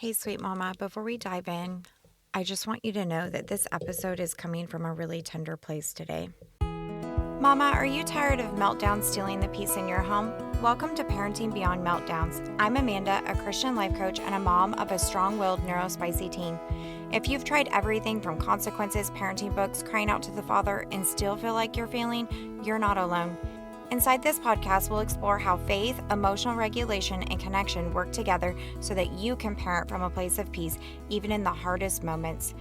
Hey, sweet mama, before we dive in, I just want you to know that this episode is coming from a really tender place today. Mama, are you tired of meltdowns stealing the peace in your home? Welcome to Parenting Beyond Meltdowns. I'm Amanda, a Christian life coach and a mom of a strong-willed neurospicy teen. If you've tried everything from consequences, parenting books, crying out to the Father, and still feel like you're failing, you're not alone. Inside this podcast, we'll explore how faith, emotional regulation, and connection work together so that you can parent from a place of peace, even in the hardest moments.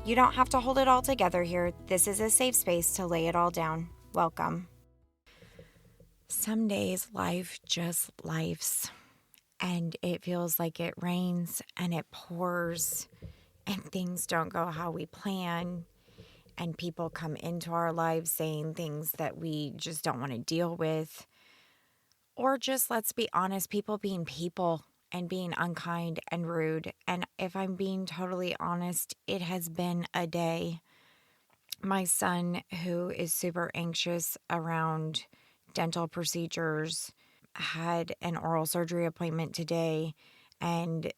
You don't have to hold it all together here. This is a safe space to lay it all down. Welcome. Some days life just lifes, and it feels like it rains and it pours, and things don't go how we plan. And people come into our lives saying things that we just don't want to deal with. Or just, let's be honest, people being people and being unkind and rude. And if I'm being totally honest, it has been a day. My son, who is super anxious around dental procedures, had an oral surgery appointment today, and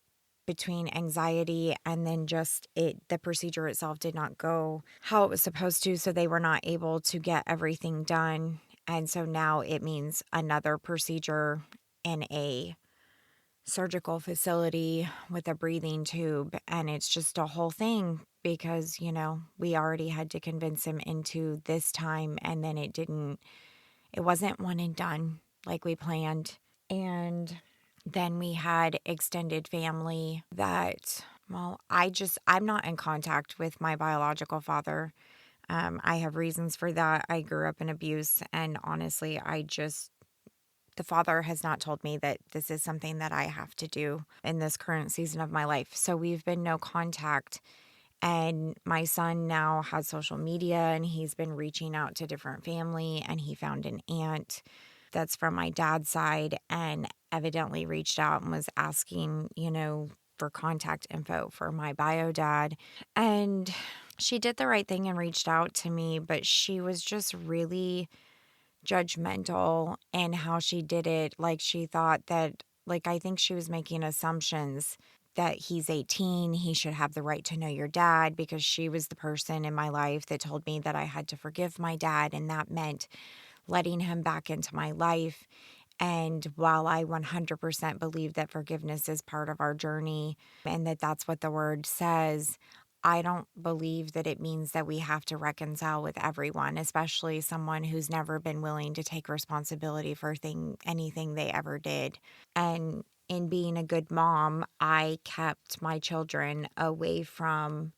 between anxiety and then just the procedure itself did not go how it was supposed to, so they were not able to get everything done. And so now it means another procedure in a surgical facility with a breathing tube, and it's just a whole thing because, we already had to convince him into this time, and then it wasn't one and done like we planned. And then we had extended family that, I'm not in contact with my biological father. I have reasons for that. I grew up in abuse, and honestly, the Father has not told me that this is something that I have to do in this current season of my life. So we've been no contact. And my son now has social media, and he's been reaching out to different family, and he found an aunt that's from my dad's side and evidently reached out and was asking, for contact info for my bio dad. And she did the right thing and reached out to me, but she was just really judgmental in how she did it. Like, she thought that, I think she was making assumptions that he's 18, he should have the right to know your dad, because she was the person in my life that told me that I had to forgive my dad, and that meant letting him back into my life. And while I 100% believe that forgiveness is part of our journey and that that's what the word says, I don't believe that it means that we have to reconcile with everyone, especially someone who's never been willing to take responsibility for anything they ever did. And in being a good mom, I kept my children away from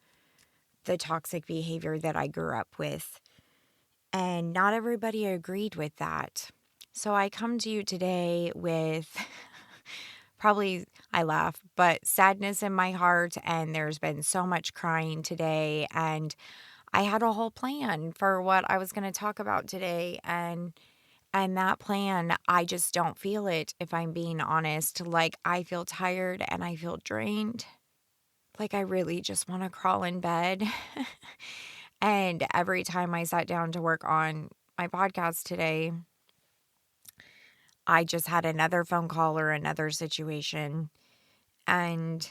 the toxic behavior that I grew up with. And not everybody agreed with that. So I come to you today with probably, I laugh, but sadness in my heart. And there's been so much crying today. And I had a whole plan for what I was going to talk about today. And that plan, I just don't feel it, if I'm being honest. Like, I feel tired and I feel drained. Like, I really just want to crawl in bed. And every time I sat down to work on my podcast today, I just had another phone call or another situation. And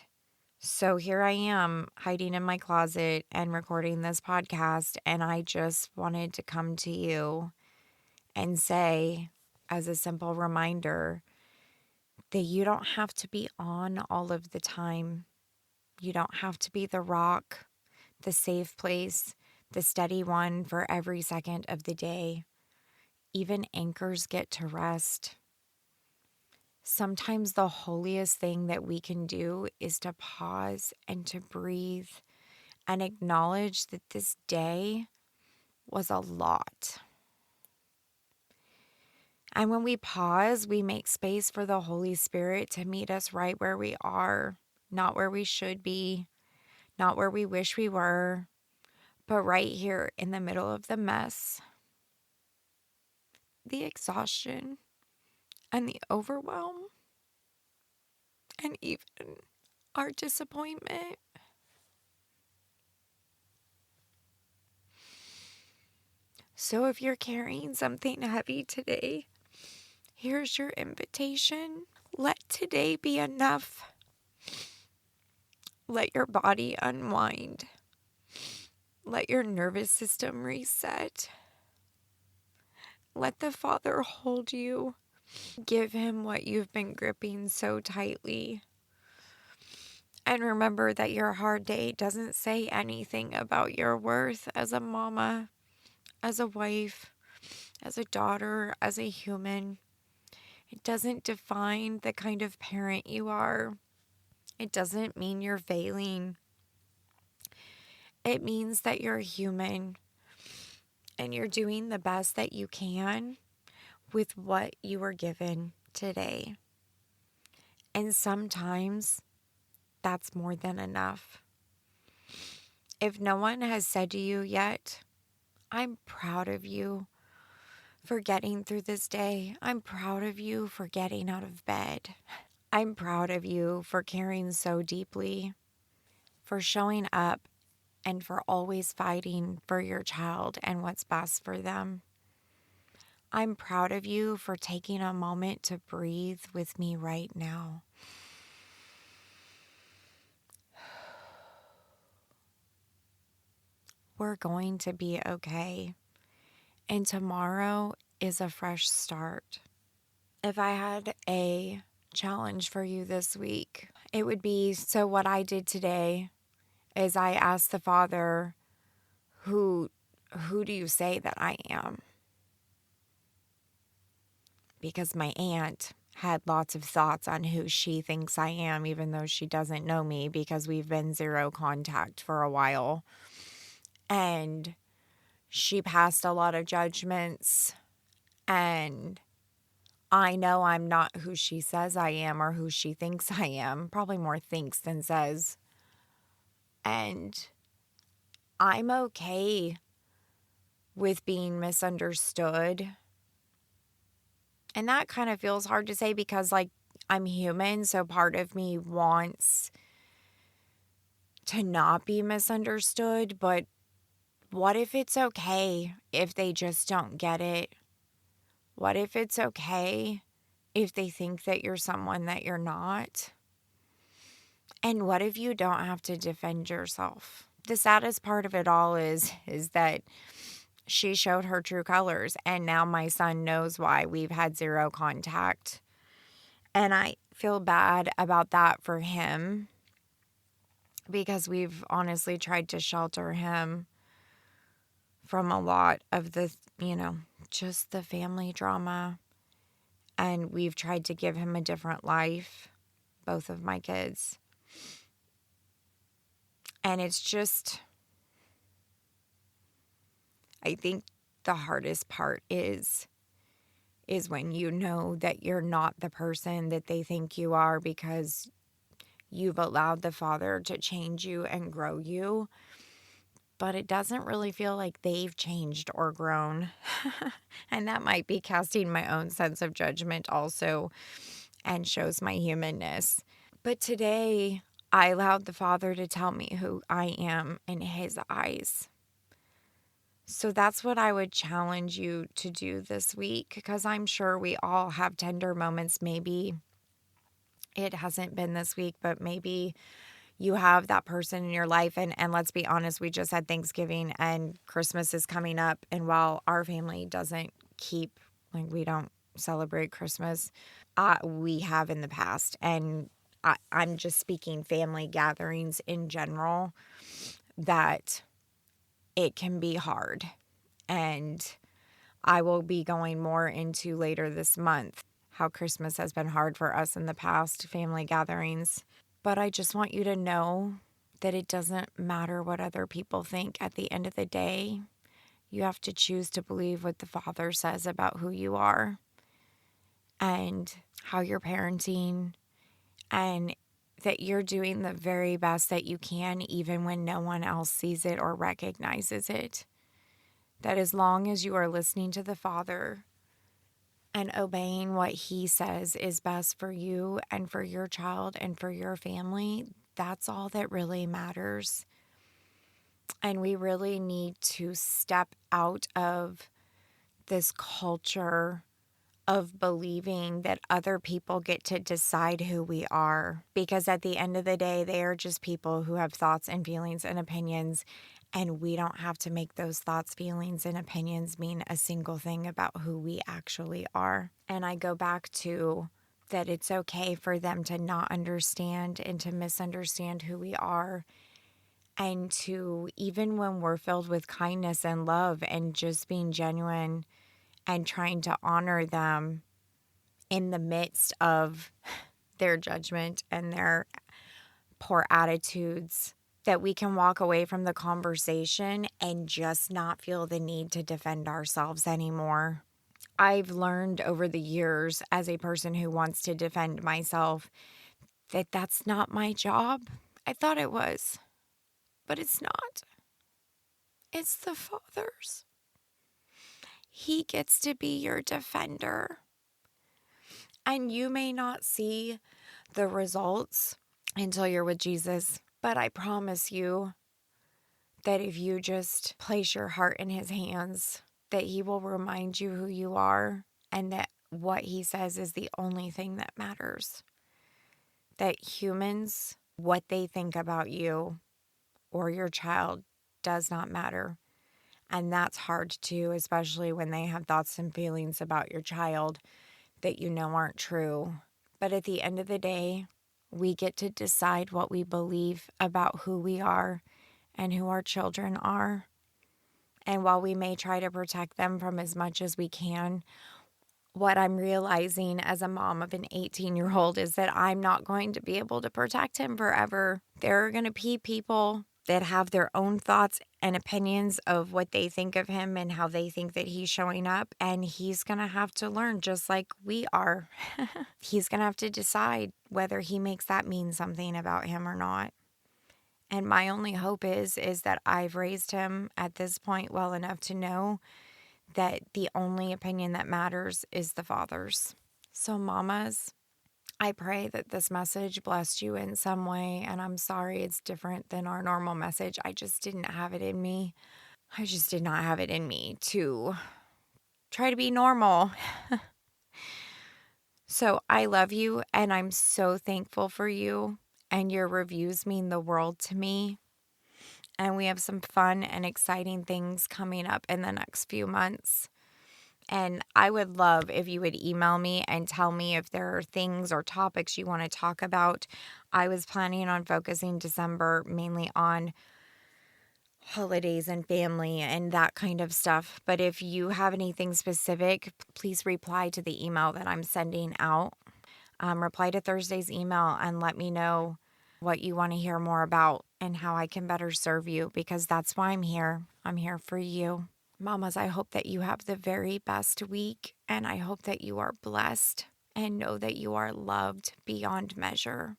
so here I am, hiding in my closet and recording this podcast. And I just wanted to come to you and say, as a simple reminder, that you don't have to be on all of the time. You don't have to be the rock, the safe place, the steady one for every second of the day. Even anchors get to rest. Sometimes the holiest thing that we can do is to pause and to breathe and acknowledge that this day was a lot. And when we pause, we make space for the Holy Spirit to meet us right where we are, not where we should be, not where we wish we were, but right here in the middle of the mess, the exhaustion, and the overwhelm, and even our disappointment. So if you're carrying something heavy today, here's your invitation. Let today be enough. Let your body unwind. Let your nervous system reset. Let the Father hold you. Give him what you've been gripping so tightly. And remember that your hard day doesn't say anything about your worth as a mama, as a wife, as a daughter, as a human. It doesn't define the kind of parent you are. It doesn't mean you're failing. It means that you're human and you're doing the best that you can with what you were given today. And sometimes that's more than enough. If no one has said to you yet, I'm proud of you for getting through this day. I'm proud of you for getting out of bed. I'm proud of you for caring so deeply, for showing up, and for always fighting for your child and what's best for them. I'm proud of you for taking a moment to breathe with me right now. We're going to be okay. And tomorrow is a fresh start. If I had a challenge for you this week, it would be, so what I did today is I asked the Father, who do you say that I am? Because my aunt had lots of thoughts on who she thinks I am, even though she doesn't know me because we've been zero contact for a while. And she passed a lot of judgments, and I know I'm not who she says I am or who she thinks I am. Probably more thinks than says. And I'm okay with being misunderstood. And that kind of feels hard to say because, like, I'm human, so part of me wants to not be misunderstood. But what if it's okay if they just don't get it? What if it's okay if they think that you're someone that you're not? And what if you don't have to defend yourself? The saddest part of it all is that she showed her true colors, and now my son knows why we've had zero contact. And I feel bad about that for him because we've honestly tried to shelter him from a lot of the, just the family drama. And we've tried to give him a different life, both of my kids. And it's just, I think the hardest part is when you know that you're not the person that they think you are because you've allowed the Father to change you and grow you. But it doesn't really feel like they've changed or grown. And that might be casting my own sense of judgment also and shows my humanness. But today, I allowed the Father to tell me who I am in his eyes. So that's what I would challenge you to do this week, because I'm sure we all have tender moments. Maybe it hasn't been this week, but maybe you have that person in your life. And let's be honest, we just had Thanksgiving and Christmas is coming up. And while our family doesn't we don't celebrate Christmas, we have in the past. And I'm just speaking family gatherings in general, that it can be hard. And I will be going more into later this month how Christmas has been hard for us in the past, family gatherings. But I just want you to know that it doesn't matter what other people think. At the end of the day, you have to choose to believe what the Father says about who you are and how you're parenting, and that you're doing the very best that you can, even when no one else sees it or recognizes it. That as long as you are listening to the Father and obeying what he says is best for you and for your child and for your family, that's all that really matters. And we really need to step out of this culture of believing that other people get to decide who we are. Because at the end of the day, they are just people who have thoughts and feelings and opinions, and we don't have to make those thoughts, feelings, and opinions mean a single thing about who we actually are. And I go back to that it's okay for them to not understand and to misunderstand who we are. And to, even when we're filled with kindness and love and just being genuine and trying to honor them in the midst of their judgment and their poor attitudes, that we can walk away from the conversation and just not feel the need to defend ourselves anymore. I've learned over the years as a person who wants to defend myself that that's not my job. I thought it was, but it's not. It's the Father's. He gets to be your defender. And you may not see the results until you're with Jesus, but I promise you that if you just place your heart in his hands, that he will remind you who you are and that what he says is the only thing that matters. That humans, what they think about you or your child does not matter. And that's hard too, especially when they have thoughts and feelings about your child that you know aren't true. But at the end of the day, we get to decide what we believe about who we are and who our children are. And while we may try to protect them from as much as we can, what I'm realizing as a mom of an 18-year-old is that I'm not going to be able to protect him forever. There are going to be people that have their own thoughts and opinions of what they think of him and how they think that he's showing up. And he's going to have to learn just like we are. He's going to have to decide whether he makes that mean something about him or not. And my only hope is that I've raised him at this point well enough to know that the only opinion that matters is the Father's. So mamas, I pray that this message blessed you in some way, and I'm sorry it's different than our normal message. I just didn't have it in me. I just did not have it in me to try to be normal. So I love you, and I'm so thankful for you, and your reviews mean the world to me. And we have some fun and exciting things coming up in the next few months. And I would love if you would email me and tell me if there are things or topics you want to talk about. I was planning on focusing December mainly on holidays and family and that kind of stuff. But if you have anything specific, please reply to the email that I'm sending out. Reply to Thursday's email and let me know what you want to hear more about and how I can better serve you, because that's why I'm here. I'm here for you. Mamas, I hope that you have the very best week, and I hope that you are blessed and know that you are loved beyond measure.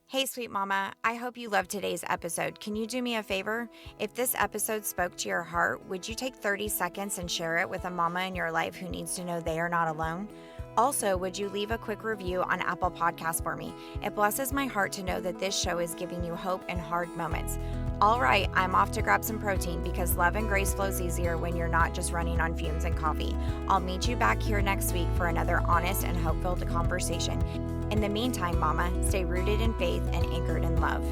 Hey, sweet mama, I hope you loved today's episode. Can you do me a favor? If this episode spoke to your heart, would you take 30 seconds and share it with a mama in your life who needs to know they are not alone? Also, would you leave a quick review on Apple Podcasts for me? It blesses my heart to know that this show is giving you hope in hard moments. All right, I'm off to grab some protein because love and grace flows easier when you're not just running on fumes and coffee. I'll meet you back here next week for another honest and hope-filled conversation. In the meantime, mama, stay rooted in faith and anchored in love.